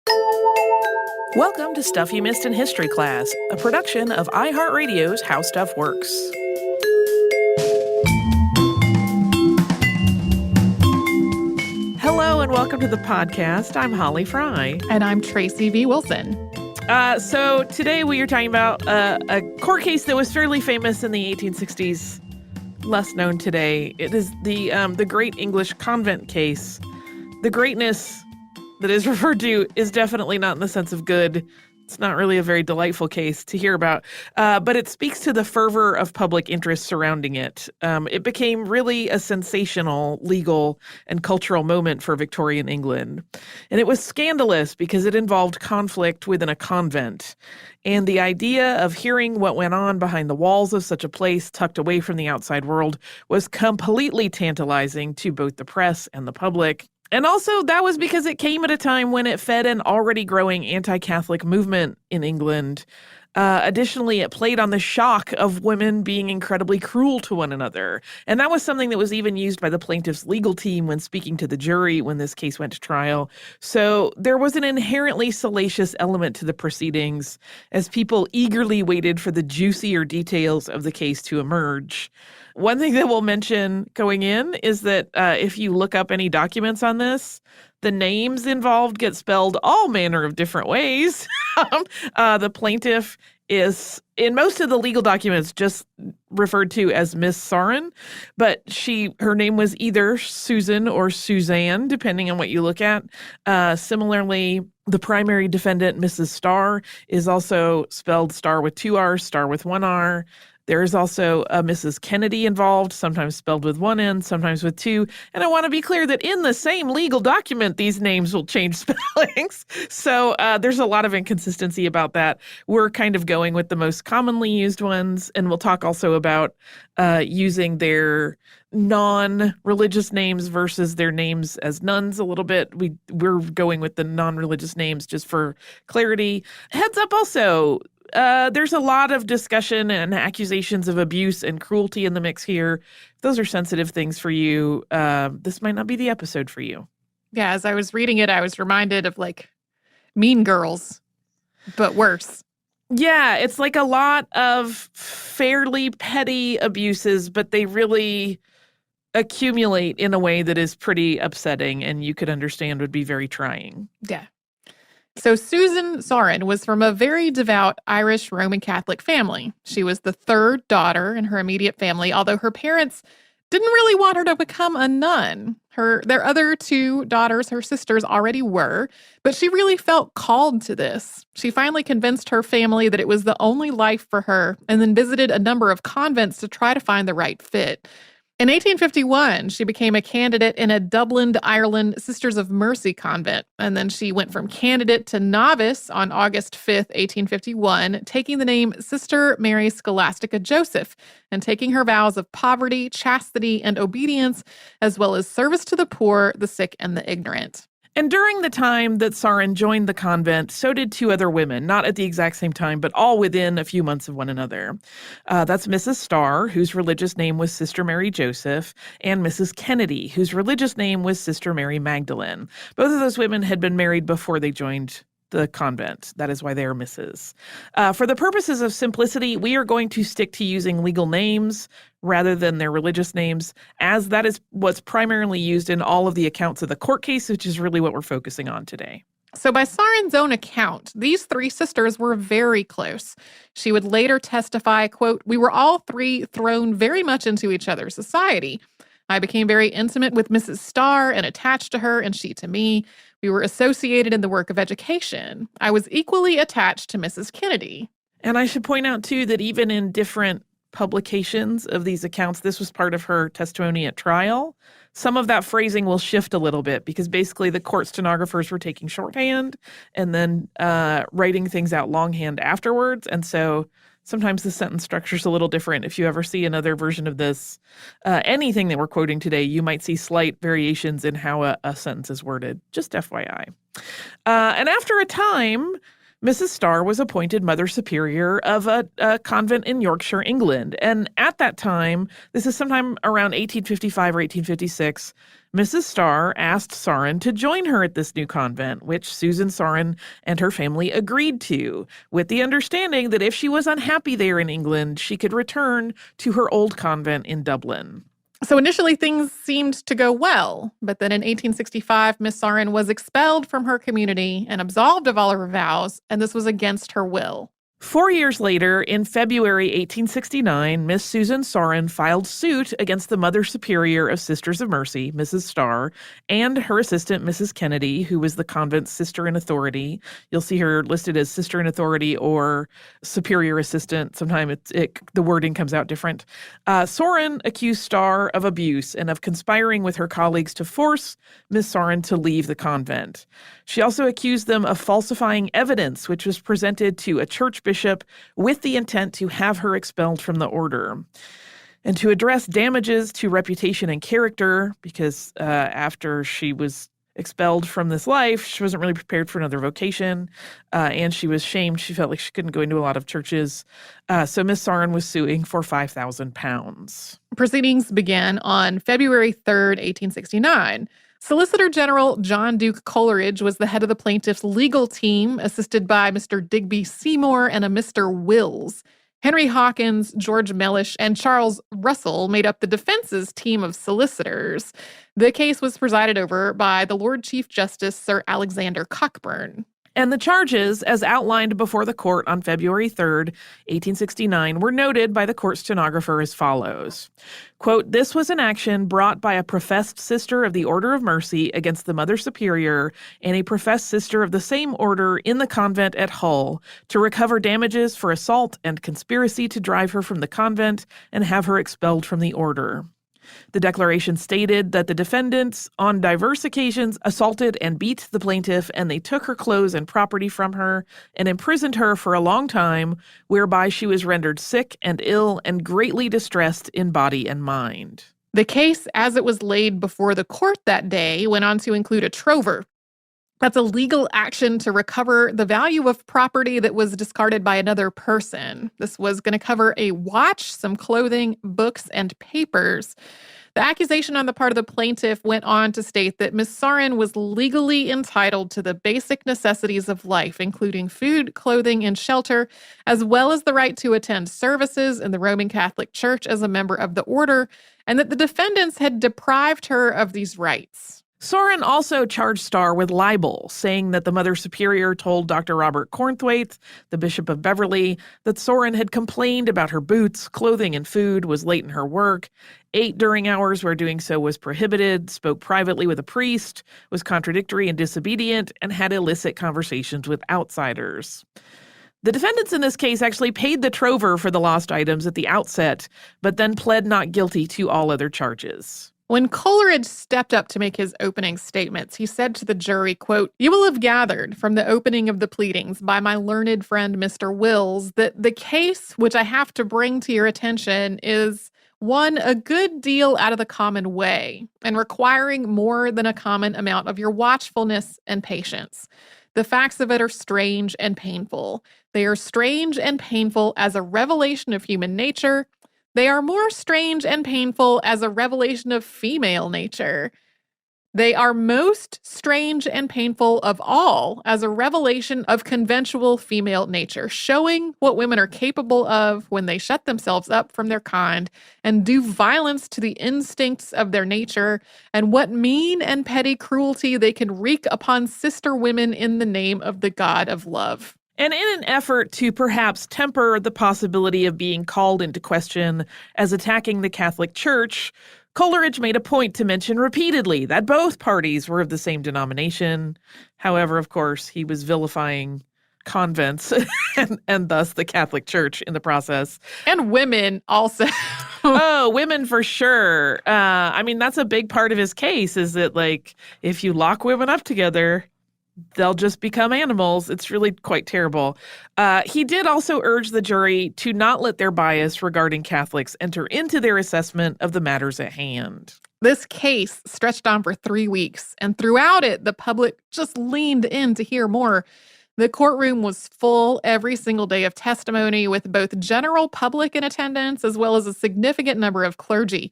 Welcome to Stuff You Missed in History Class, a production of iHeartRadio's How Stuff Works. Hello and welcome to the podcast. I'm Holly Fry. And I'm Tracy V. Wilson. So today we are talking about a court case that was fairly famous in the 1860s, less known today. It is the Great English Convent case. The greatness that is referred to is definitely not in the sense of good. It's not really a very delightful case to hear about, but it speaks to the fervor of public interest surrounding it. It became really a sensational legal and cultural moment for Victorian England. And it was scandalous because it involved conflict within a convent. And the idea of hearing what went on behind the walls of such a place tucked away from the outside world was completely tantalizing to both the press and the public. And also, that was because it came at a time when it fed an already growing anti-Catholic movement in England. Additionally, it played on the shock of women being incredibly cruel to one another. And that was something that was even used by the plaintiff's legal team when speaking to the jury when this case went to trial. So there was an inherently salacious element to the proceedings as people eagerly waited for the juicier details of the case to emerge. One thing that we'll mention going in is that if you look up any documents on this, the names involved get spelled all manner of different ways. The plaintiff is, in most of the legal documents, just referred to as Miss Saurin, but her name was either Susan or Suzanne, depending on what you look at. Similarly, the primary defendant, Mrs. Starr, is also spelled Starr with 2 R's, Starr with 1 R. There is also a Mrs. Kennedy involved, sometimes spelled with 1 N, sometimes with 2. And I want to be clear that in the same legal document, these names will change spellings. So there's a lot of inconsistency about that. We're kind of going with the most commonly used ones. And we'll talk also about using their non-religious names versus their names as nuns a little bit. We're going with the non-religious names just for clarity. Heads up also, there's a lot of discussion and accusations of abuse and cruelty in the mix here. If those are sensitive things for you, this might not be the episode for you. Yeah, as I was reading it, I was reminded of like Mean Girls, but worse. Yeah, it's like a lot of fairly petty abuses, but they really accumulate in a way that is pretty upsetting and you could understand would be very trying. Yeah. So Susan Saurin was from a very devout Irish Roman Catholic family. She was the third daughter in her immediate family, although her parents didn't really want her to become a nun. Their other 2 daughters, her sisters, already were, but she really felt called to this. She finally convinced her family that it was the only life for her, and then visited a number of convents to try to find the right fit. In 1851, she became a candidate in a Dublin, Ireland Sisters of Mercy convent, and then she went from candidate to novice on August 5th, 1851, taking the name Sister Mary Scholastica Joseph, and taking her vows of poverty, chastity, and obedience, as well as service to the poor, the sick, and the ignorant. And during the time that Saurin joined the convent, so did 2 other women, not at the exact same time, but all within a few months of one another. That's Mrs. Starr, whose religious name was Sister Mary Joseph, and Mrs. Kennedy, whose religious name was Sister Mary Magdalene. Both of those women had been married before they joined the convent. That is why they are Mrs. For the purposes of simplicity, we are going to stick to using legal names rather than their religious names, as that is what's primarily used in all of the accounts of the court case, which is really what we're focusing on today. So by Saurin's own account, these 3 sisters were very close. She would later testify, quote, "We were all 3 thrown very much into each other's society. I became very intimate with Mrs. Starr and attached to her, and she to me. We were associated in the work of education. I was equally attached to Mrs. Kennedy." And I should point out, too, that even in different publications of these accounts, this was part of her testimony at trial. Some of that phrasing will shift a little bit because basically the court stenographers were taking shorthand and then writing things out longhand afterwards. And so sometimes the sentence structure is a little different. If you ever see another version of this, anything that we're quoting today, you might see slight variations in how a sentence is worded. Just FYI. And after a time, Mrs. Starr was appointed Mother Superior of a convent in Yorkshire, England. And at that time, this is sometime around 1855 or 1856, Mrs. Starr asked Saurin to join her at this new convent, which Susan Saurin and her family agreed to, with the understanding that if she was unhappy there in England, she could return to her old convent in Dublin. So initially things seemed to go well, but then in 1865, Miss Saurin was expelled from her community and absolved of all of her vows, and this was against her will. 4 years later, in February 1869, Miss Susan Saurin filed suit against the Mother Superior of Sisters of Mercy, Mrs. Starr, and her assistant, Mrs. Kennedy, who was the convent's sister in authority. You'll see her listed as sister in authority or superior assistant. Sometimes the wording comes out different. Saurin accused Starr of abuse and of conspiring with her colleagues to force Miss Saurin to leave the convent. She also accused them of falsifying evidence, which was presented to a church bishop with the intent to have her expelled from the order. And to address damages to reputation and character, because after she was expelled from this life, she wasn't really prepared for another vocation, and she was shamed. She felt like she couldn't go into a lot of churches. So Miss Saurin was suing for £5,000. Proceedings began on February 3rd, 1869. Solicitor General John Duke Coleridge was the head of the plaintiff's legal team, assisted by Mr. Digby Seymour and a Mr. Wills. Henry Hawkins, George Mellish, and Charles Russell made up the defense's team of solicitors. The case was presided over by the Lord Chief Justice Sir Alexander Cockburn. And the charges, as outlined before the court on February 3rd, 1869, were noted by the court stenographer as follows. Quote, "This was an action brought by a professed sister of the Order of Mercy against the Mother Superior and a professed sister of the same order in the convent at Hull to recover damages for assault and conspiracy to drive her from the convent and have her expelled from the order." The declaration stated that the defendants, on diverse occasions, assaulted and beat the plaintiff, and they took her clothes and property from her and imprisoned her for a long time, whereby she was rendered sick and ill and greatly distressed in body and mind. The case, as it was laid before the court that day, went on to include a trover. That's a legal action to recover the value of property that was discarded by another person. This was going to cover a watch, some clothing, books, and papers. The accusation on the part of the plaintiff went on to state that Miss Saurin was legally entitled to the basic necessities of life, including food, clothing, and shelter, as well as the right to attend services in the Roman Catholic Church as a member of the order, and that the defendants had deprived her of these rights. Saurin also charged Starr with libel, saying that the Mother Superior told Dr. Robert Cornthwaite, the Bishop of Beverley, that Saurin had complained about her boots, clothing, and food, was late in her work, ate during hours where doing so was prohibited, spoke privately with a priest, was contradictory and disobedient, and had illicit conversations with outsiders. The defendants in this case actually paid the trover for the lost items at the outset, but then pled not guilty to all other charges. When Coleridge stepped up to make his opening statements, he said to the jury, quote, "You will have gathered from the opening of the pleadings by my learned friend Mr. Wills that the case which I have to bring to your attention is one a good deal out of the common way and requiring more than a common amount of your watchfulness and patience. The facts of it are strange and painful. They are strange and painful as a revelation of human nature. They are more strange and painful as a revelation of female nature. They are most strange and painful of all as a revelation of conventional female nature, showing what women are capable of when they shut themselves up from their kind and do violence to the instincts of their nature, and what mean and petty cruelty they can wreak upon sister women in the name of the God of love." And in an effort to perhaps temper the possibility of being called into question as attacking the Catholic Church, Coleridge made a point to mention repeatedly that both parties were of the same denomination. However, of course, he was vilifying convents and thus the Catholic Church in the process. And women also. Oh, women for sure. I mean, that's a big part of his case, is that, like, if you lock women up together, they'll just become animals. It's really quite terrible. He did also urge the jury to not let their bias regarding Catholics enter into their assessment of the matters at hand. This case stretched on for 3 weeks, and throughout it, the public just leaned in to hear more. The courtroom was full every single day of testimony, with both general public in attendance as well as a significant number of clergy.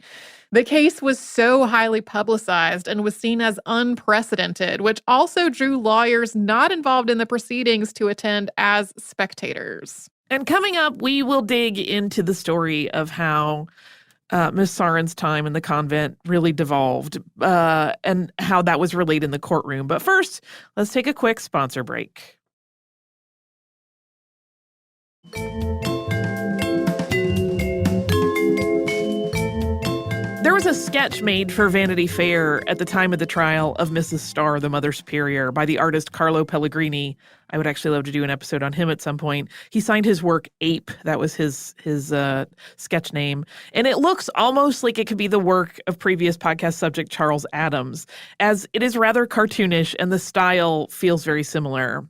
The case was so highly publicized and was seen as unprecedented, which also drew lawyers not involved in the proceedings to attend as spectators. And coming up, we will dig into the story of how Miss Saren's time in the convent really devolved and how that was relayed in the courtroom. But first, let's take a quick sponsor break. There was a sketch made for Vanity Fair at the time of the trial of Mrs. Starr, the Mother Superior, by the artist Carlo Pellegrini. I would actually love to do an episode on him at some point. He signed his work Ape. That was his sketch name. And it looks almost like it could be the work of previous podcast subject Charles Addams, as it is rather cartoonish and the style feels very similar.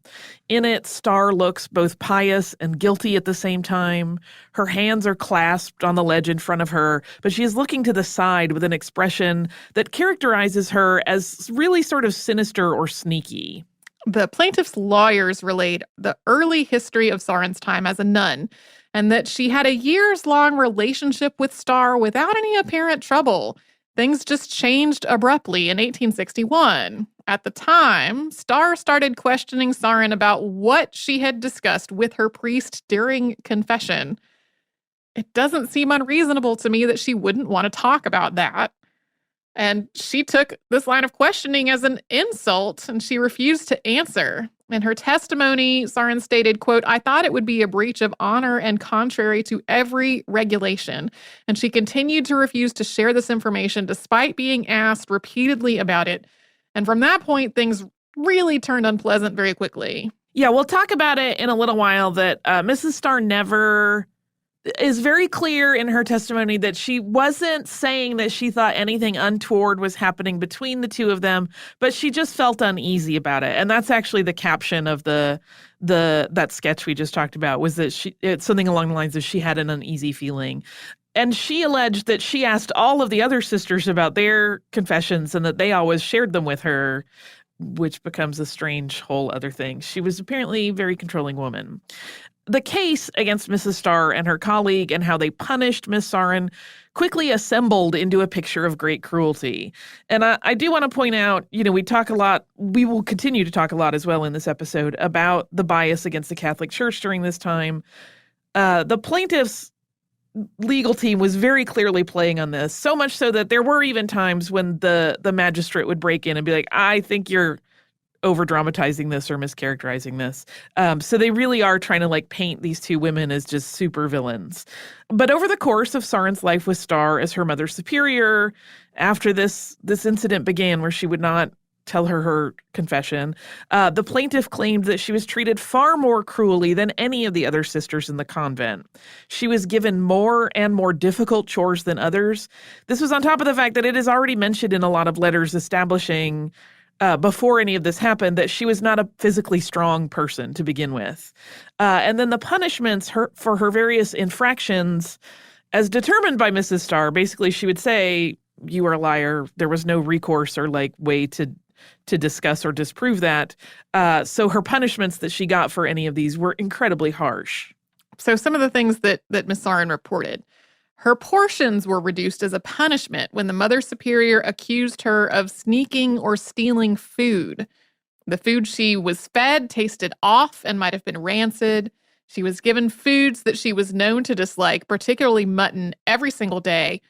In it, Starr looks both pious and guilty at the same time. Her hands are clasped on the ledge in front of her, but she is looking to the side with an expression that characterizes her as really sort of sinister or sneaky. The plaintiff's lawyers relayed the early history of Saren's time as a nun, and that she had a years-long relationship with Starr without any apparent trouble. Things just changed abruptly in 1861. At the time, Starr started questioning Saren about what she had discussed with her priest during confession. It doesn't seem unreasonable to me that she wouldn't want to talk about that. And she took this line of questioning as an insult, and she refused to answer. In her testimony, Saren stated, quote, "I thought it would be a breach of honor and contrary to every regulation." And she continued to refuse to share this information despite being asked repeatedly about it. And from that point, things really turned unpleasant very quickly. Yeah, we'll talk about it in a little while that Mrs. Starr never is very clear in her testimony that she wasn't saying that she thought anything untoward was happening between the two of them, but she just felt uneasy about it. And that's actually the caption of that sketch we just talked about, was that it's something along the lines of she had an uneasy feeling. And she alleged that she asked all of the other sisters about their confessions and that they always shared them with her, which becomes a strange whole other thing. She was apparently a very controlling woman. The case against Mrs. Starr and her colleague and how they punished Miss Saren quickly assembled into a picture of great cruelty. And I do want to point out, we will continue to talk a lot as well in this episode about the bias against the Catholic Church during this time. The plaintiff's legal team was very clearly playing on this, so much so that there were even times when the magistrate would break in and be like, "I think you're over-dramatizing this or mischaracterizing this." So they really are trying to paint these two women as just super villains. But over the course of Saren's life with Starr as her Mother Superior, after this incident began where she would not tell her confession, the plaintiff claimed that she was treated far more cruelly than any of the other sisters in the convent. She was given more and more difficult chores than others. This was on top of the fact that it is already mentioned in a lot of letters establishing before any of this happened, that she was not a physically strong person to begin with. And then the punishments for her various infractions, as determined by Mrs. Starr, basically she would say, "You are a liar. There was no recourse or way to discuss or disprove that." So her punishments that she got for any of these were incredibly harsh. So some of the things that Miss Saren reported. Her portions were reduced as a punishment when the Mother Superior accused her of sneaking or stealing food. The food she was fed tasted off and might have been rancid. She was given foods that she was known to dislike, particularly mutton, every single day.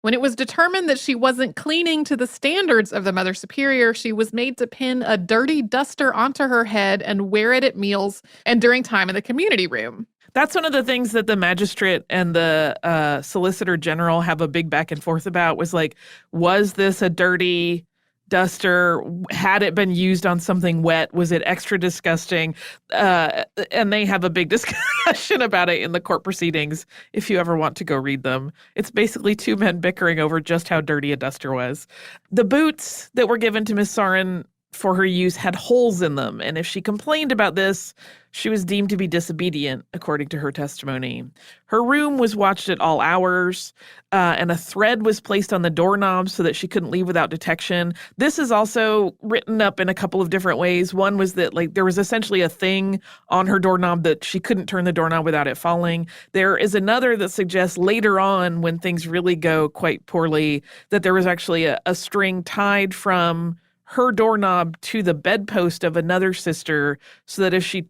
When it was determined that she wasn't cleaning to the standards of the Mother Superior, she was made to pin a dirty duster onto her head and wear it at meals and during time in the community room. That's one of the things that the magistrate and the solicitor general have a big back and forth about, was this a dirty duster? Had it been used on something wet? Was it extra disgusting? And they have a big discussion about it in the court proceedings, if you ever want to go read them. It's basically two men bickering over just how dirty a duster was. The boots that were given to Miss Saren for her use had holes in them, and if she complained about this, she was deemed to be disobedient, according to her testimony. Her room was watched at all hours, and a thread was placed on the doorknob so that she couldn't leave without detection. This is also written up in a couple of different ways. One was that there was essentially a thing on her doorknob that she couldn't turn the doorknob without it falling. There is another that suggests later on, when things really go quite poorly, that there was actually a string tied from her doorknob to the bedpost of another sister so that if she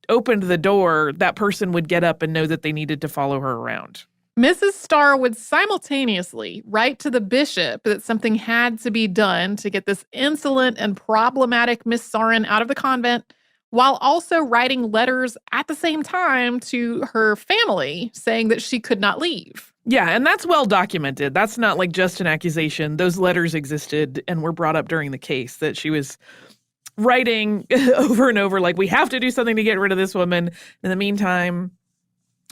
opened the door, that person would get up and know that they needed to follow her around. Mrs. Starr would simultaneously write to the bishop that something had to be done to get this insolent and problematic Miss Sarin out of the convent, while also writing letters at the same time to her family saying that she could not leave. Yeah, and that's well documented. That's not just an accusation. Those letters existed and were brought up during the case, that she was writing over and over, we have to do something to get rid of this woman. In the meantime,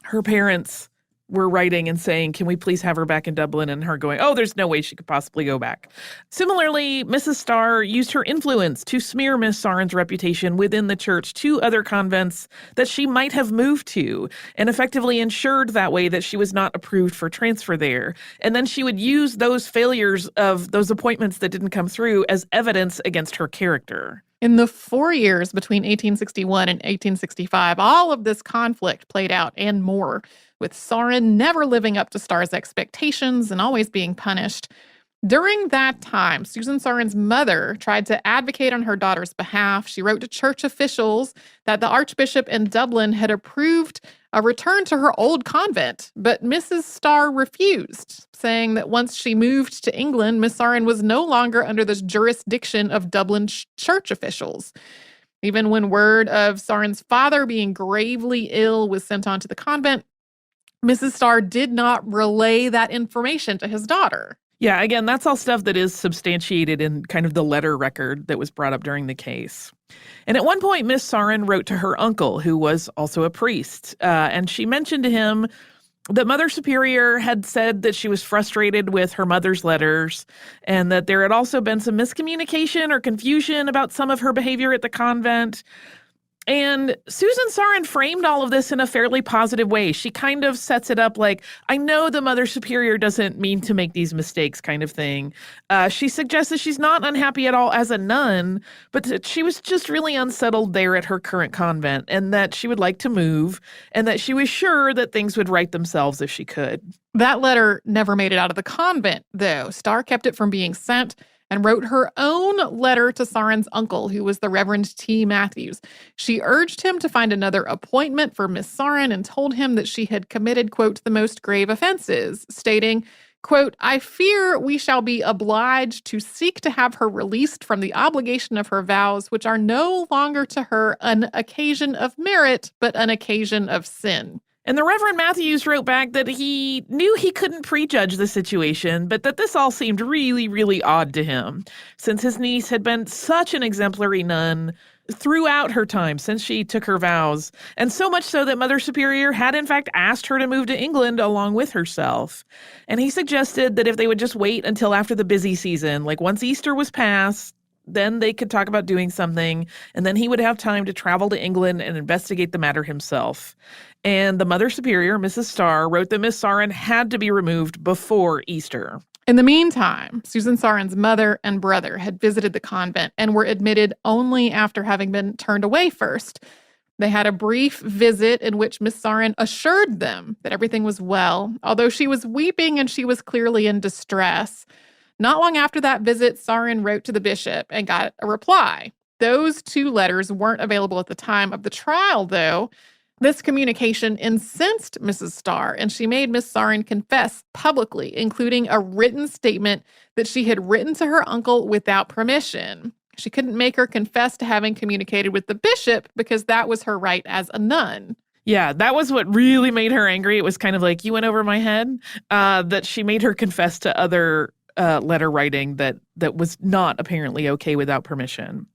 her parents were writing and saying, can we please have her back in Dublin? And her going, oh, there's no way she could possibly go back. Similarly, Mrs. Starr used her influence to smear Miss Sarin's reputation within the church to other convents that she might have moved to, and effectively ensured that way that she was not approved for transfer there. And then she would use those failures of those appointments that didn't come through as evidence against her character. In the 4 years between 1861 and 1865, all of this conflict played out and more, with Sarin never living up to Starr's expectations and always being punished. During that time, Susan Sarin's mother tried to advocate on her daughter's behalf. She wrote to church officials that the Archbishop in Dublin had approved a return to her old convent, but Mrs. Starr refused, saying that once she moved to England, Miss Sarin was no longer under the jurisdiction of Dublin church officials. Even when word of Sarin's father being gravely ill was sent on to the convent, Mrs. Starr did not relay that information to his daughter. Yeah, again, that's all stuff that is substantiated in kind of the letter record that was brought up during the case. And at one point, Miss Sarin wrote to her uncle, who was also a priest, and she mentioned to him that Mother Superior had said that she was frustrated with her mother's letters and that there had also been some miscommunication or confusion about some of her behavior at the convent. And Susan Sarin framed all of this in a fairly positive way. She kind of sets it up I know the Mother Superior doesn't mean to make these mistakes kind of thing. She suggests that she's not unhappy at all as a nun, but that she was just really unsettled there at her current convent and that she would like to move and that she was sure that things would right themselves if she could. That letter never made it out of the convent, though. Starr kept it from being sent and wrote her own letter to Sarin's uncle, who was the Reverend T. Matthews. She urged him to find another appointment for Miss Sarin and told him that she had committed, quote, the most grave offenses, stating, quote, I fear we shall be obliged to seek to have her released from the obligation of her vows, which are no longer to her an occasion of merit, but an occasion of sin. And the Reverend Matthews wrote back that he knew he couldn't prejudge the situation, but that this all seemed really, really odd to him, since his niece had been such an exemplary nun throughout her time since she took her vows, and so much so that Mother Superior had in fact asked her to move to England along with herself. And he suggested that if they would just wait until after the busy season, once Easter was past, then they could talk about doing something, and then he would have time to travel to England and investigate the matter himself. And the Mother Superior, Mrs. Starr, wrote that Miss Sarin had to be removed before Easter. In the meantime, Susan Sarin's mother and brother had visited the convent and were admitted only after having been turned away first. They had a brief visit in which Miss Sarin assured them that everything was well, although she was weeping and she was clearly in distress. Not long after that visit, Sarin wrote to the bishop and got a reply. Those 2 letters weren't available at the time of the trial, though. This communication incensed Mrs. Starr, and she made Miss Sarin confess publicly, including a written statement that she had written to her uncle without permission. She couldn't make her confess to having communicated with the bishop because that was her right as a nun. Yeah, that was what really made her angry. It was kind of you went over my head, that she made her confess to other letter writing that was not apparently okay without permission.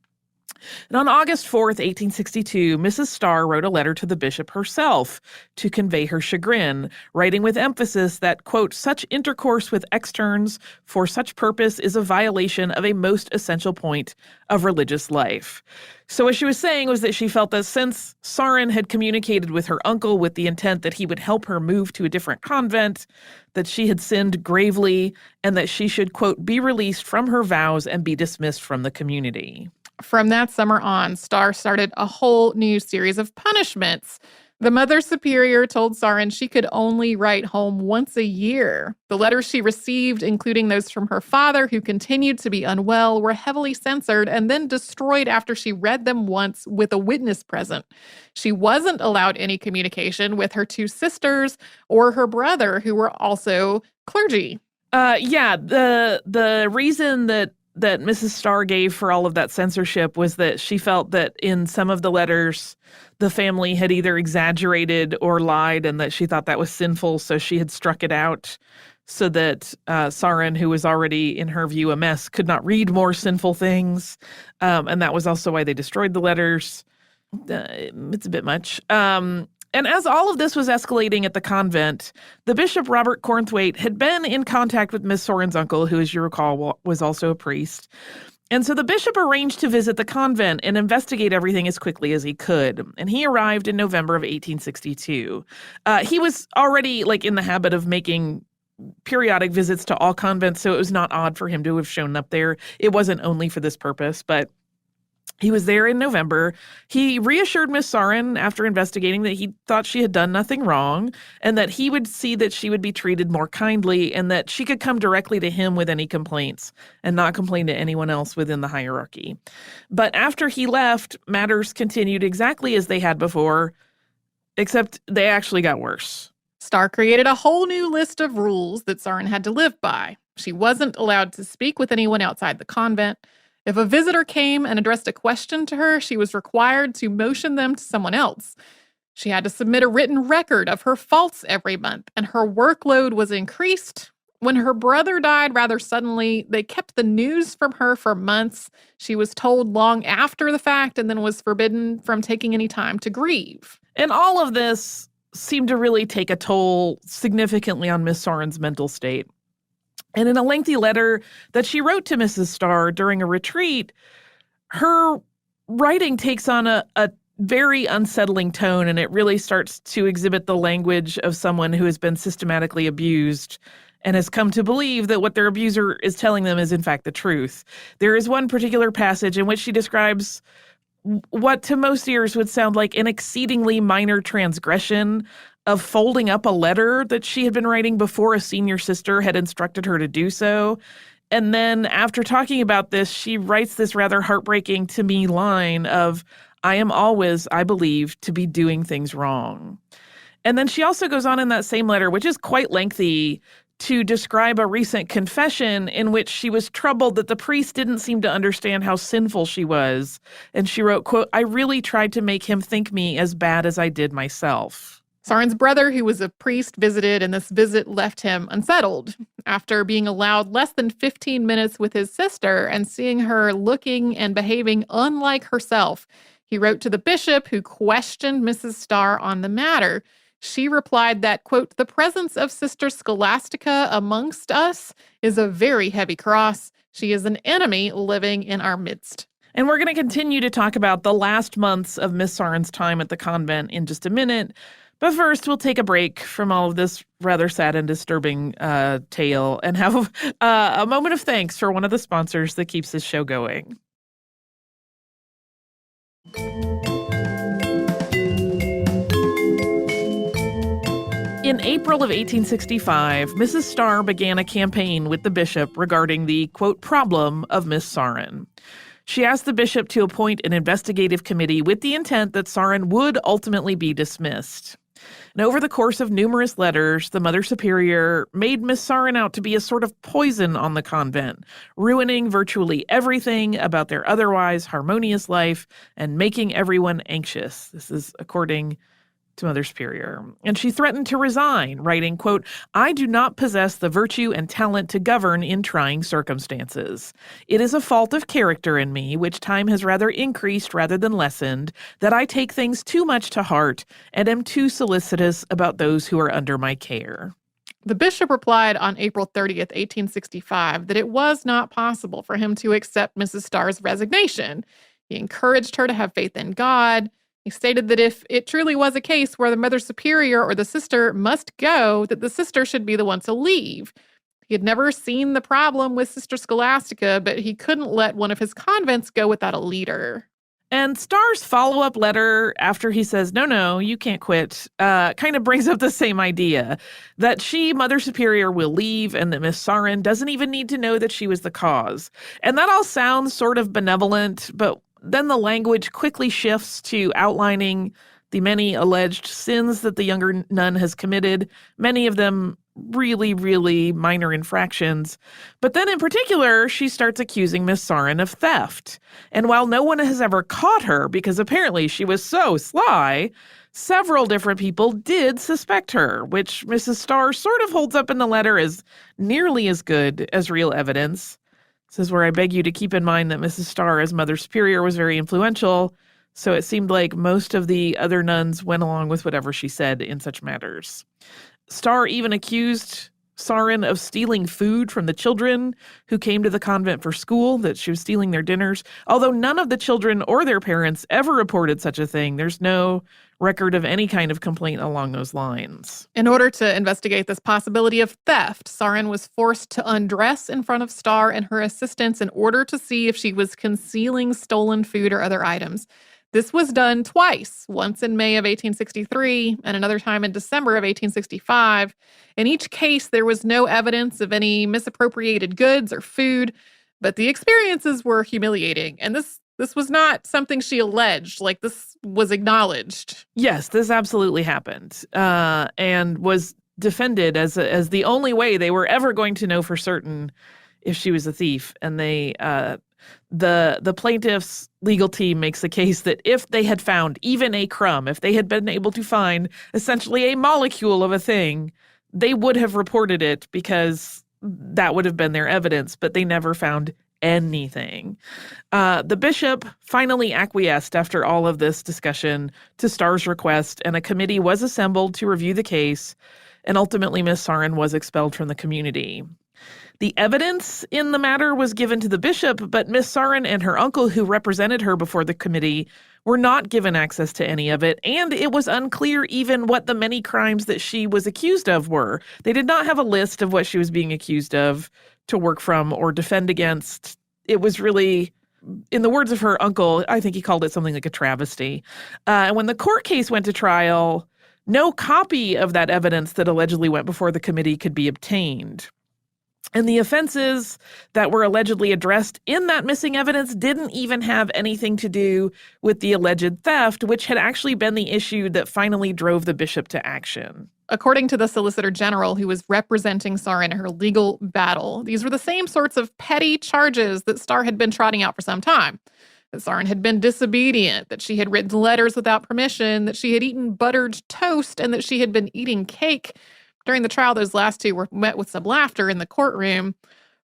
And on August 4th, 1862, Mrs. Starr wrote a letter to the bishop herself to convey her chagrin, writing with emphasis that, quote, such intercourse with externs for such purpose is a violation of a most essential point of religious life. So what she was saying was that she felt that since Sarin had communicated with her uncle with the intent that he would help her move to a different convent, that she had sinned gravely, and that she should, quote, be released from her vows and be dismissed from the community. From that summer on, Starr started a whole new series of punishments. The Mother Superior told Sarin she could only write home once a year. The letters she received, including those from her father, who continued to be unwell, were heavily censored and then destroyed after she read them once with a witness present. She wasn't allowed any communication with her two sisters or her brother, who were also clergy. The reason that Mrs. Starr gave for all of that censorship was that she felt that in some of the letters, the family had either exaggerated or lied, and that she thought that was sinful, so she had struck it out so that Sarin, who was already, in her view, a mess, could not read more sinful things. And that was also why they destroyed the letters. It's a bit much. And as all of this was escalating at the convent, the Bishop Robert Cornthwaite had been in contact with Miss Sorin's uncle, who, as you recall, was also a priest. And so the bishop arranged to visit the convent and investigate everything as quickly as he could. And he arrived in November of 1862. He was already in the habit of making periodic visits to all convents, so it was not odd for him to have shown up there. It wasn't only for this purpose, but he was there in November. He reassured Miss Sarin after investigating that he thought she had done nothing wrong and that he would see that she would be treated more kindly and that she could come directly to him with any complaints and not complain to anyone else within the hierarchy. But after he left, matters continued exactly as they had before, except they actually got worse. Starr created a whole new list of rules that Sarin had to live by. She wasn't allowed to speak with anyone outside the convent. If a visitor came and addressed a question to her, she was required to motion them to someone else. She had to submit a written record of her faults every month, and her workload was increased. When her brother died rather suddenly, they kept the news from her for months. She was told long after the fact and then was forbidden from taking any time to grieve. And all of this seemed to really take a toll significantly on Miss Sarin's mental state. And in a lengthy letter that she wrote to Mrs. Starr during a retreat, her writing takes on a very unsettling tone, and it really starts to exhibit the language of someone who has been systematically abused and has come to believe that what their abuser is telling them is in fact the truth. There is one particular passage in which she describes what to most ears would sound like an exceedingly minor transgression of folding up a letter that she had been writing before a senior sister had instructed her to do so. And then after talking about this, she writes this rather heartbreaking to me line of, I am always, I believe, to be doing things wrong. And then she also goes on in that same letter, which is quite lengthy, to describe a recent confession in which she was troubled that the priest didn't seem to understand how sinful she was. And she wrote, quote, I really tried to make him think me as bad as I did myself. Sarin's brother, who was a priest, visited, and this visit left him unsettled. After being allowed less than 15 minutes with his sister and seeing her looking and behaving unlike herself, he wrote to the bishop, who questioned Mrs. Starr on the matter. She replied that, quote, the presence of Sister Scholastica amongst us is a very heavy cross. She is an enemy living in our midst. And we're going to continue to talk about the last months of Miss Sarin's time at the convent in just a minute. But first, we'll take a break from all of this rather sad and disturbing tale and have a moment of thanks for one of the sponsors that keeps this show going. In April of 1865, Mrs. Starr began a campaign with the bishop regarding the, quote, problem of Miss Sarin. She asked the bishop to appoint an investigative committee with the intent that Sarin would ultimately be dismissed. And over the course of numerous letters, the Mother Superior made Miss Sarin out to be a sort of poison on the convent, ruining virtually everything about their otherwise harmonious life and making everyone anxious. This is according to Mother Superior. And she threatened to resign, writing, quote, "I do not possess the virtue and talent to govern in trying circumstances. It is a fault of character in me, which time has rather increased rather than lessened, that I take things too much to heart and am too solicitous about those who are under my care." The bishop replied on April 30th, 1865, that it was not possible for him to accept Mrs. Starr's resignation. He encouraged her to have faith in God. He stated that if it truly was a case where the Mother Superior or the sister must go, that the sister should be the one to leave. He had never seen the problem with Sister Scholastica, but he couldn't let one of his convents go without a leader. And Starr's follow-up letter after he says, no, you can't quit, kind of brings up the same idea, that she, Mother Superior, will leave and that Miss Sarin doesn't even need to know that she was the cause. And that all sounds sort of benevolent, but then the language quickly shifts to outlining the many alleged sins that the younger nun has committed, many of them really, really minor infractions. But then in particular, she starts accusing Miss Sarin of theft. And while no one has ever caught her, because apparently she was so sly, several different people did suspect her, which Mrs. Starr sort of holds up in the letter as nearly as good as real evidence. This is where I beg you to keep in mind that Mrs. Starr, as Mother Superior, was very influential, so it seemed like most of the other nuns went along with whatever she said in such matters. Starr even accused Sarin of stealing food from the children who came to the convent for school, that she was stealing their dinners, although none of the children or their parents ever reported such a thing. There's no record of any kind of complaint along those lines. In order to investigate this possibility of theft, Sarin was forced to undress in front of Starr and her assistants in order to see if she was concealing stolen food or other items. This was done twice, once in May of 1863 and another time in December of 1865. In each case, there was no evidence of any misappropriated goods or food, but the experiences were humiliating. And this was not something she alleged, like this was acknowledged. Yes, this absolutely happened, and was defended as the only way they were ever going to know for certain if she was a thief. And they, the plaintiff's legal team makes the case that if they had found even a crumb, if they had been able to find essentially a molecule of a thing, they would have reported it because that would have been their evidence, but they never found anything. The bishop finally acquiesced after all of this discussion to Starr's request, and a committee was assembled to review the case, and ultimately Miss Sarin was expelled from the community. The evidence in the matter was given to the bishop, but Miss Sarin and her uncle, who represented her before the committee, were not given access to any of it, and it was unclear even what the many crimes that she was accused of were. They did not have a list of what she was being accused of to work from or defend against. It was really, in the words of her uncle, I think he called it something like a travesty. And when the court case went to trial, no copy of that evidence that allegedly went before the committee could be obtained. And the offenses that were allegedly addressed in that missing evidence didn't even have anything to do with the alleged theft, which had actually been the issue that finally drove the bishop to action. According to the Solicitor General who was representing Starr in her legal battle, these were the same sorts of petty charges that Starr had been trotting out for some time. That Sarin had been disobedient, that she had written letters without permission, that she had eaten buttered toast, and that she had been eating cake. During the trial, those last two were met with some laughter in the courtroom.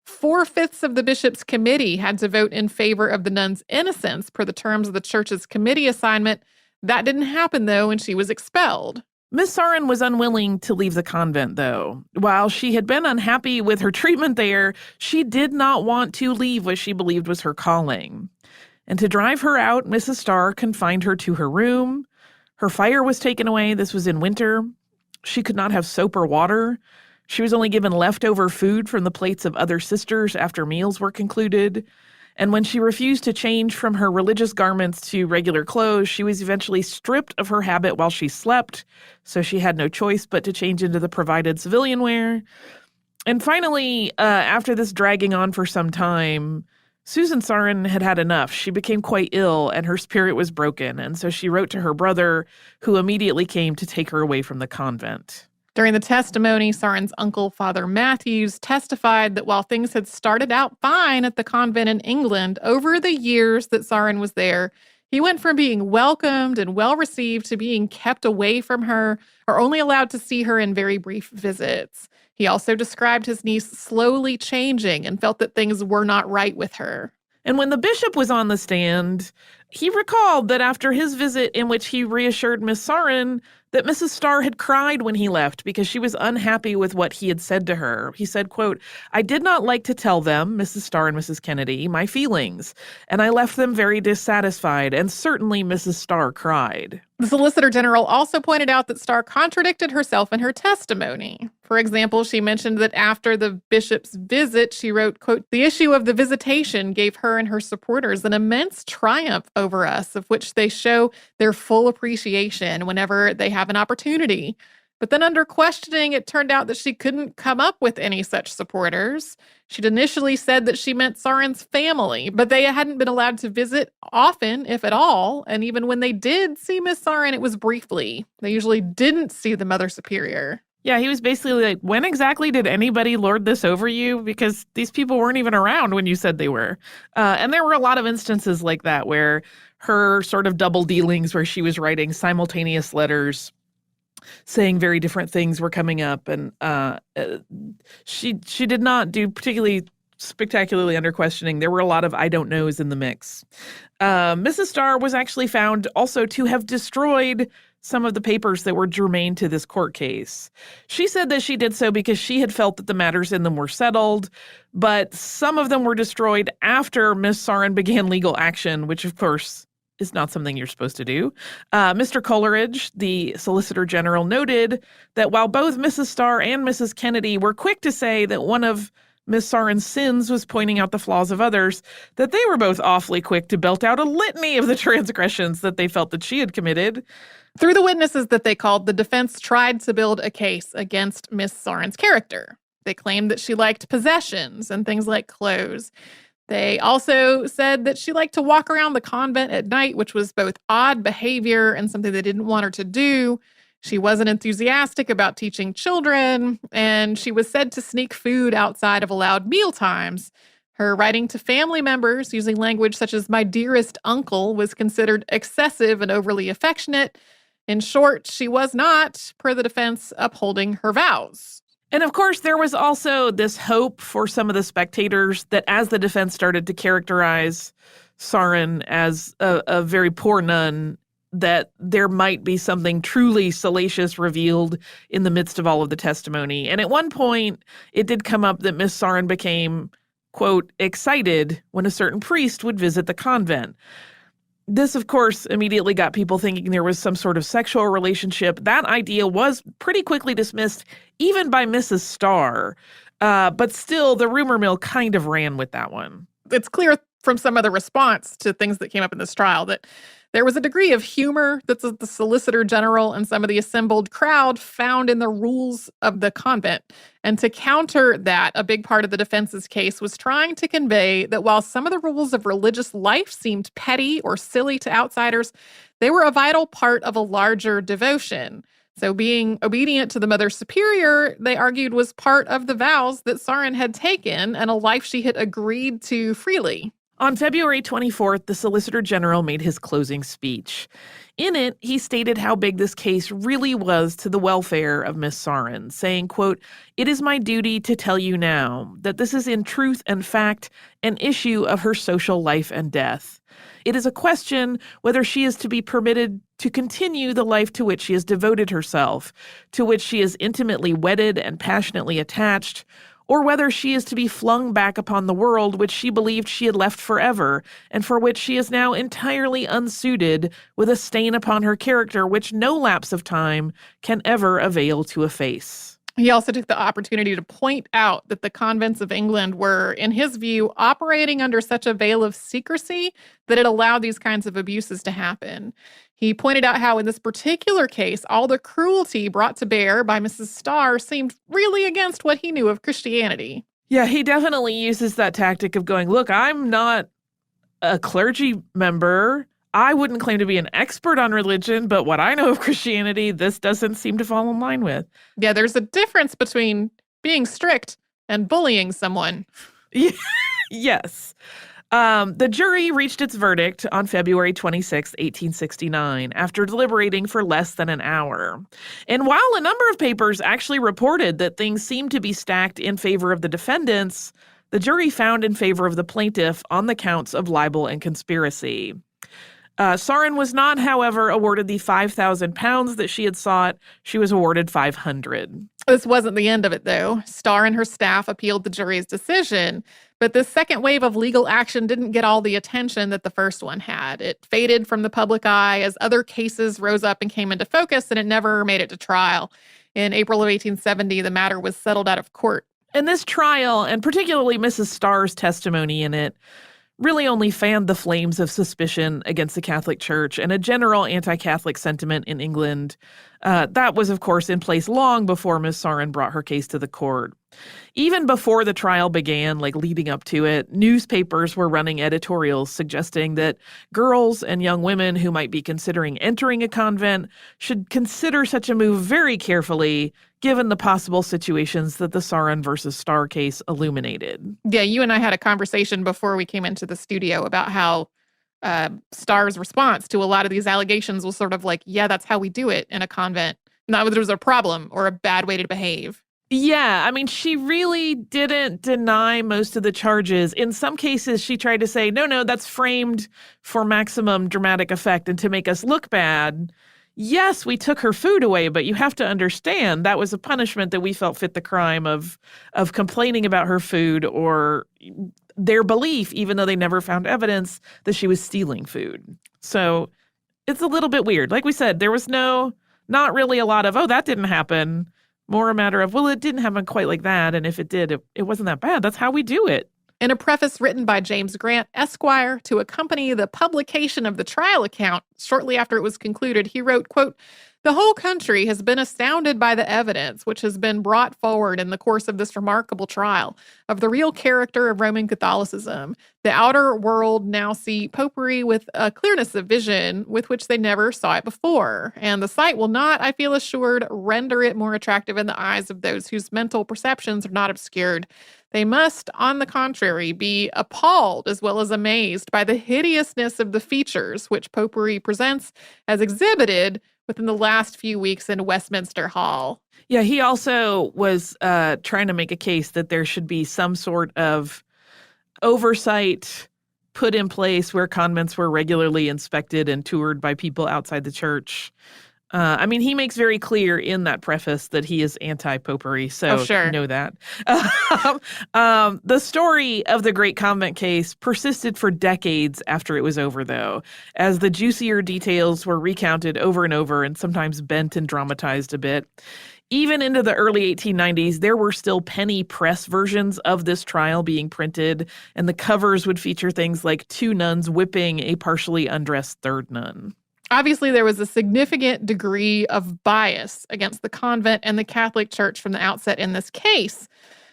4/5 of the bishop's committee had to vote in favor of the nun's innocence per the terms of the church's committee assignment. That didn't happen, though, and she was expelled. Miss Sarin was unwilling to leave the convent, though. While she had been unhappy with her treatment there, she did not want to leave what she believed was her calling. And to drive her out, Mrs. Starr confined her to her room. Her fire was taken away. This was in winter. She could not have soap or water. She was only given leftover food from the plates of other sisters after meals were concluded. And when she refused to change from her religious garments to regular clothes, she was eventually stripped of her habit while she slept, so she had no choice but to change into the provided civilian wear. And finally, after this dragging on for some time, Susan Sarin had had enough. She became quite ill, and her spirit was broken, and so she wrote to her brother, who immediately came to take her away from the convent. During the testimony, Sarin's uncle, Father Matthews, testified that while things had started out fine at the convent in England, over the years that Sarin was there, He went from being welcomed and well-received to being kept away from her or only allowed to see her in very brief visits. He also described his niece slowly changing and felt that things were not right with her. And when the bishop was on the stand, he recalled that after his visit in which he reassured Miss Sarin that Mrs. Starr had cried when he left because she was unhappy with what he had said to her. He said, quote, "I did not like to tell them, Mrs. Starr and Mrs. Kennedy, my feelings, and I left them very dissatisfied, and certainly Mrs. Starr cried." The Solicitor General also pointed out that Starr contradicted herself in her testimony. For example, she mentioned that after the bishop's visit, she wrote, quote, "The issue of the visitation gave her and her supporters an immense triumph over us, of which they show their full appreciation whenever they have an opportunity." But then under questioning, it turned out that she couldn't come up with any such supporters. She'd initially said that she meant Sarin's family, but they hadn't been allowed to visit often, if at all. And even when they did see Miss Sarin, it was briefly. They usually didn't see the Mother Superior. Yeah, he was basically like, when exactly did anybody lord this over you? Because these people weren't even around when you said they were. And there were a lot of instances like that where her sort of double dealings where she was writing simultaneous letters saying very different things were coming up. And she did not do particularly spectacularly under questioning. There were a lot of I don't knows in the mix. Mrs. Starr was actually found also to have destroyed some of the papers that were germane to this court case. She said that she did so because she had felt that the matters in them were settled, but some of them were destroyed after Miss Sarin began legal action, which of course is not something you're supposed to do. Mr. Coleridge, the Solicitor General, noted that while both Mrs. Starr and Mrs. Kennedy were quick to say that one of Miss Sarin's sins was pointing out the flaws of others, that they were both awfully quick to belt out a litany of the transgressions that they felt that she had committed. Through the witnesses that they called, the defense tried to build a case against Miss Sarin's character. They claimed that she liked possessions and things like clothes. They also said that she liked to walk around the convent at night, which was both odd behavior and something they didn't want her to do. She wasn't enthusiastic about teaching children, and she was said to sneak food outside of allowed meal times. Her writing to family members using language such as "my dearest uncle" was considered excessive and overly affectionate. In short, she was not, per the defense, upholding her vows. And of course, there was also this hope for some of the spectators that as the defense started to characterize Sarin as a very poor nun, that there might be something truly salacious revealed in the midst of all of the testimony. And at one point, it did come up that Miss Sarin became, quote, excited when a certain priest would visit the convent. This, of course, immediately got people thinking there was some sort of sexual relationship. That idea was pretty quickly dismissed, even by Mrs. Starr. But still, the rumor mill kind of ran with that one. It's clear from some of the response to things that came up in this trial that there was a degree of humor that the Solicitor General and some of the assembled crowd found in the rules of the convent. And to counter that, a big part of the defense's case was trying to convey that while some of the rules of religious life seemed petty or silly to outsiders, they were a vital part of a larger devotion. So being obedient to the Mother Superior, they argued, was part of the vows that Sarin had taken and a life she had agreed to freely. On February 24th, the Solicitor General made his closing speech. In it, he stated how big this case really was to the welfare of Miss Sarin, saying, quote, "It is my duty to tell you now that this is in truth and fact an issue of her social life and death. It is a question whether she is to be permitted to continue the life to which she has devoted herself, to which she is intimately wedded and passionately attached, or whether she is to be flung back upon the world which she believed she had left forever, and for which she is now entirely unsuited, with a stain upon her character which no lapse of time can ever avail to efface." He also took the opportunity to point out that the convents of England were, in his view, operating under such a veil of secrecy that it allowed these kinds of abuses to happen. He pointed out how in this particular case, all the cruelty brought to bear by Mrs. Starr seemed really against what he knew of Christianity. Yeah, he definitely uses that tactic of going, look, I'm not a clergy member. I wouldn't claim to be an expert on religion, but what I know of Christianity, this doesn't seem to fall in line with. Yeah, there's a difference between being strict and bullying someone. Yes. The jury reached its verdict on February 26, 1869, after deliberating for less than an hour. And while a number of papers actually reported that things seemed to be stacked in favor of the defendants, the jury found in favor of the plaintiff on the counts of libel and conspiracy. Sarin was not, however, awarded the 5,000 pounds that she had sought. She was awarded 500. This wasn't the end of it, though. Starr and her staff appealed the jury's decision, but this second wave of legal action didn't get all the attention that the first one had. It faded from the public eye as other cases rose up and came into focus, and it never made it to trial. In April of 1870, the matter was settled out of court. And this trial, and particularly Mrs. Starr's testimony in it, really only fanned the flames of suspicion against the Catholic Church and a general anti-Catholic sentiment in England. That was, of course, in place long before Miss Sarin brought her case to the court. Even before the trial began, like leading up to it, newspapers were running editorials suggesting that girls and young women who might be considering entering a convent should consider such a move very carefully, given the possible situations that the Sarin versus Starr case illuminated. Yeah, you and I had a conversation before we came into the studio about how Starr's response to a lot of these allegations was sort of like, yeah, that's how we do it in a convent. Not whether there was a problem or a bad way to behave. Yeah, I mean, she really didn't deny most of the charges. In some cases, she tried to say, no, that's framed for maximum dramatic effect and to make us look bad. Yes, we took her food away, but you have to understand that was a punishment that we felt fit the crime of complaining about her food or their belief, even though they never found evidence that she was stealing food. So it's a little bit weird. Like we said, there was not really a lot of, oh, that didn't happen. More a matter of, well, it didn't happen quite like that. And if it did, it wasn't that bad. That's how we do it. In a preface written by James Grant, Esquire, to accompany the publication of the trial account shortly after it was concluded, he wrote, quote, "The whole country has been astounded by the evidence which has been brought forward in the course of this remarkable trial of the real character of Roman Catholicism. The outer world now see popery with a clearness of vision with which they never saw it before, and the sight will not, I feel assured, render it more attractive in the eyes of those whose mental perceptions are not obscured. They must, on the contrary, be appalled as well as amazed by the hideousness of the features which popery presents as exhibited within the last few weeks in Westminster Hall." Yeah, he also was trying to make a case that there should be some sort of oversight put in place where convents were regularly inspected and toured by people outside the church. I mean, he makes very clear in that preface that he is anti-popery, so sure. Know that. The story of the Great Convent case persisted for decades after it was over, though, as the juicier details were recounted over and over and sometimes bent and dramatized a bit. Even into the early 1890s, there were still penny press versions of this trial being printed, and the covers would feature things like two nuns whipping a partially undressed third nun. Obviously, there was a significant degree of bias against the convent and the Catholic Church from the outset in this case.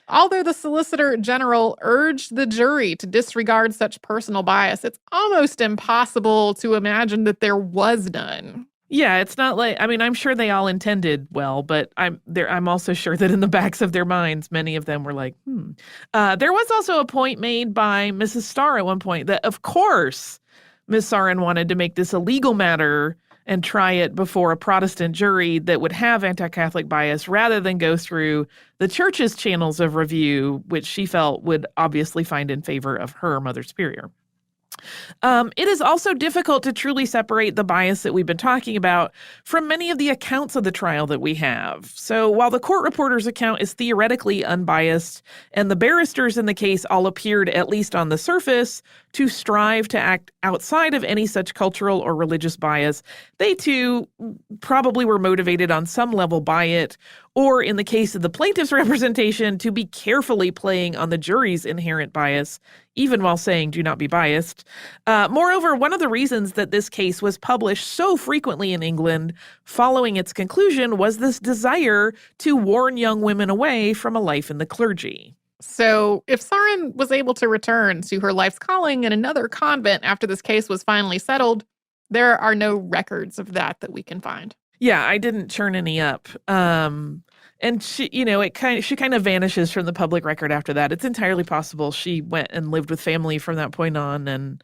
Although the Solicitor General urged the jury to disregard such personal bias, it's almost impossible to imagine that there was none. Yeah, it's not like, I mean, I'm sure they all intended well, but I'm also sure that in the backs of their minds, many of them were like, There was also a point made by Mrs. Starr at one point that, of course, Miss Sarin wanted to make this a legal matter and try it before a Protestant jury that would have anti-Catholic bias rather than go through the church's channels of review, which she felt would obviously find in favor of her Mother Superior. It is also difficult to truly separate the bias that we've been talking about from many of the accounts of the trial that we have. So while the court reporter's account is theoretically unbiased and the barristers in the case all appeared, at least on the surface, to strive to act outside of any such cultural or religious bias, they too probably were motivated on some level by it, or in the case of the plaintiff's representation, to be carefully playing on the jury's inherent bias, even while saying do not be biased. Moreover, one of the reasons that this case was published so frequently in England following its conclusion was this desire to warn young women away from a life in the clergy. So if Sarin was able to return to her life's calling in another convent after this case was finally settled, there are no records of that we can find. Yeah, I didn't churn any up. And she, she kind of vanishes from the public record after that. It's entirely possible she went and lived with family from that point on, and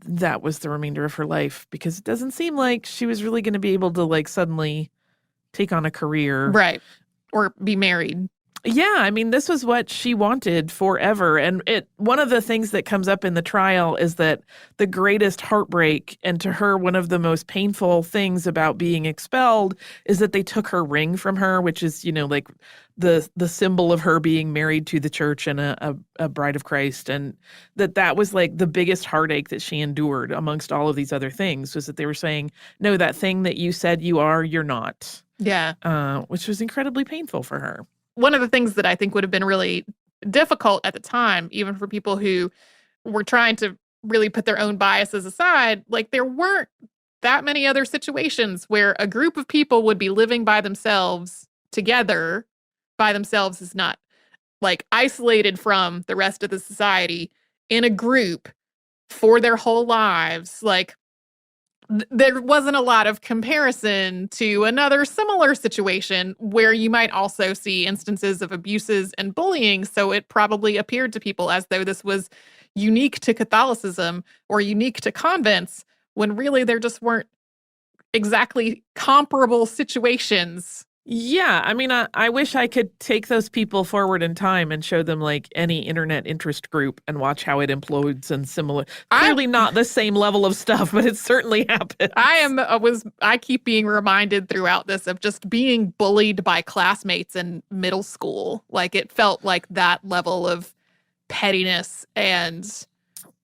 that was the remainder of her life, because it doesn't seem like she was really going to be able to like suddenly take on a career. Right. Or be married. Yeah, I mean, this was what she wanted forever. And one of the things that comes up in the trial is that the greatest heartbreak, and to her, one of the most painful things about being expelled, is that they took her ring from her, which is, like the symbol of her being married to the church and a bride of Christ. And that was like the biggest heartache that she endured amongst all of these other things, was that they were saying, no, that thing that you said you are, you're not. Yeah. Which was incredibly painful for her. One of the things that I think would have been really difficult at the time, even for people who were trying to really put their own biases aside, like there weren't that many other situations where a group of people would be living by themselves together. By themselves is not like isolated from the rest of the society, in a group for their whole lives. Like there wasn't a lot of comparison to another similar situation where you might also see instances of abuses and bullying. So it probably appeared to people as though this was unique to Catholicism or unique to convents, when really there just weren't exactly comparable situations. Yeah, I mean, I wish I could take those people forward in time and show them like any internet interest group and watch how it implodes and similar. Clearly not the same level of stuff, but it certainly happens. I keep being reminded throughout this of just being bullied by classmates in middle school. Like it felt like that level of pettiness and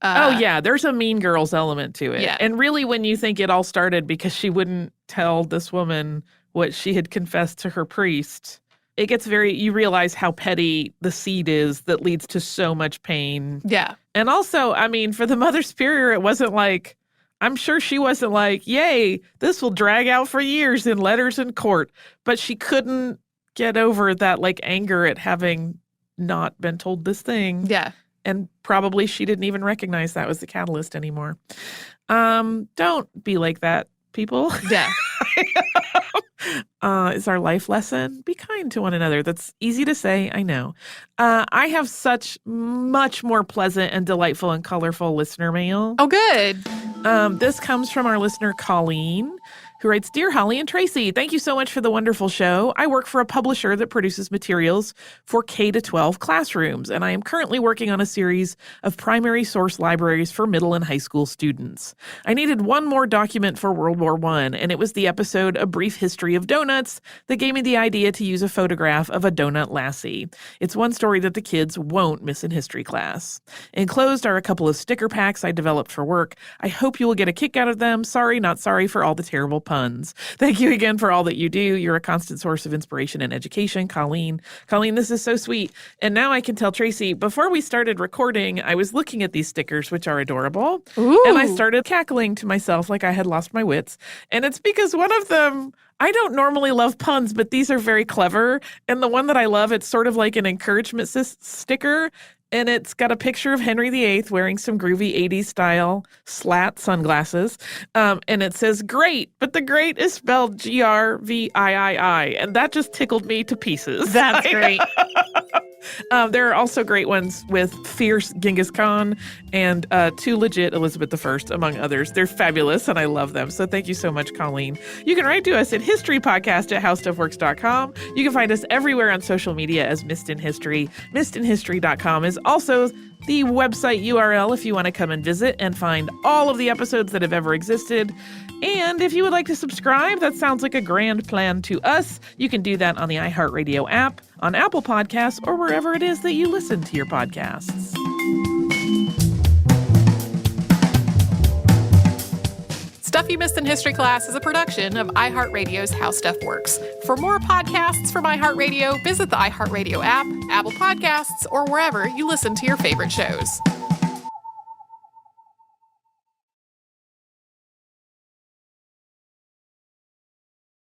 oh yeah, there's a Mean Girls element to it. Yeah. And really when you think it all started because she wouldn't tell this woman what she had confessed to her priest, it gets you realize how petty the seed is that leads to so much pain. Yeah. And also, I mean, for the Mother Superior, it wasn't like, I'm sure she wasn't like, yay, this will drag out for years in letters in court. But she couldn't get over that like anger at having not been told this thing. Yeah. And probably she didn't even recognize that was the catalyst anymore. Don't be like that, people. Yeah. Is our life lesson. Be kind to one another. That's easy to say, I know. I have such much more pleasant and delightful and colorful listener mail. Oh, good. This comes from our listener, Colleen, who writes, Dear Holly and Tracy, thank you so much for the wonderful show. I work for a publisher that produces materials for K-12 classrooms, and I am currently working on a series of primary source libraries for middle and high school students. I needed one more document for World War I, and it was the episode A Brief History of Donuts that gave me the idea to use a photograph of a donut lassie. It's one story that the kids won't miss in history class. Enclosed are a couple of sticker packs I developed for work. I hope you will get a kick out of them. Sorry, not sorry for all the terrible puns. Thank you again for all that you do. You're a constant source of inspiration and education, Colleen. Colleen, this is so sweet. And now I can tell Tracy, before we started recording, I was looking at these stickers, which are adorable. Ooh. And I started cackling to myself like I had lost my wits. And it's because one of them, I don't normally love puns, but these are very clever. And the one that I love, it's sort of like an encouragement sticker. And it's got a picture of Henry VIII wearing some groovy 80s style slat sunglasses. And it says great, but the great is spelled Grvii. And that just tickled me to pieces. That's great. There are also great ones with fierce Genghis Khan and Too Legit Elizabeth I, among others. They're fabulous, and I love them. So thank you so much, Colleen. You can write to us at historypodcast@howstuffworks.com. You can find us everywhere on social media as Missed in History. MissedInHistory.com is also the website URL if you want to come and visit and find all of the episodes that have ever existed. And if you would like to subscribe, that sounds like a grand plan to us. You can do that on the iHeartRadio app, on Apple Podcasts, or wherever it is that you listen to your podcasts. Stuff You Missed in History Class is a production of iHeartRadio's How Stuff Works. For more podcasts from iHeartRadio, visit the iHeartRadio app, Apple Podcasts, or wherever you listen to your favorite shows.